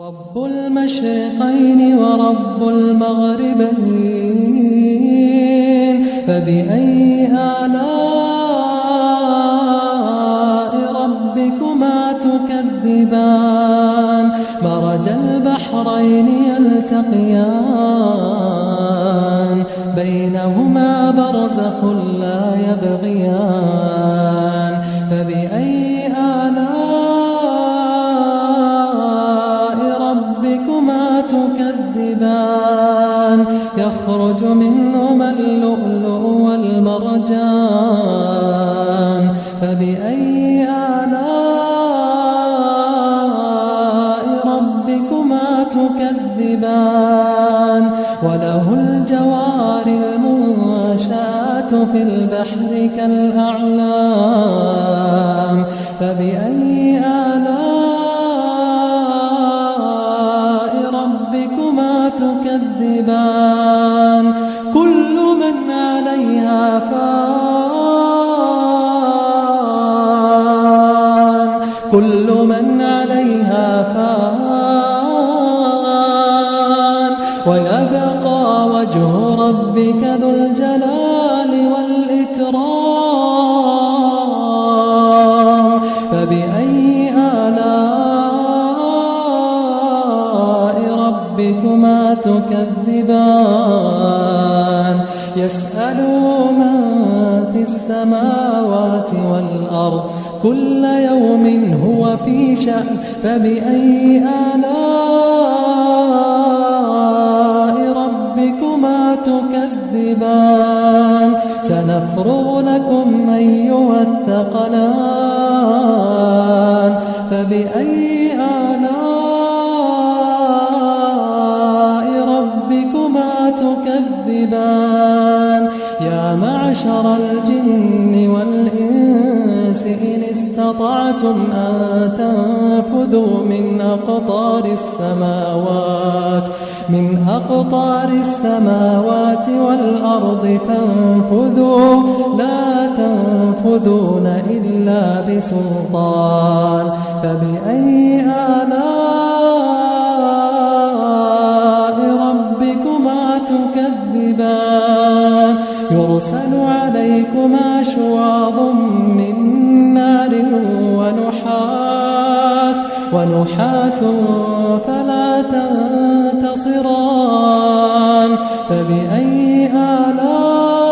رب المشرقين ورب المغربين، فبأي آلاء ربكما تكذبان؟ مرج البحرين يلتقيان، بينهما برزخ لا يبغيان. فبأي آلاء ربكما تكذبان؟ يخرج منهما اللؤلؤ والمرجان. فبأي آلاء ربكما تكذبان؟ وله الجوار المنشآت في البحر كالأعلام. فبأي آلاء ربكما تكذبان؟ كل من عليها فان، كل من عليها فان، ويبقى وجه ربك ذو الجلال والإكرام. فبأي آلاء ربكما تكذبان؟ يسأله من في السماوات والأرض، كل يوم هو في شأن. فبأي آلاء ربكما تكذبان؟ سنفرغ لكم أيها الثقلان. فبأي آلاء ربكما تكذبان؟ يا معشر الجن والإنس إن استطعتم أن تنفذوا من أقطار السماوات والأرض فانفذوا، لا تنفذون إلا بسلطان. فبأي آلاء ربكما تكذبان؟ يرسل عليكما شواظ من نار ونحاس فلا تنتصران. فبأي آلاء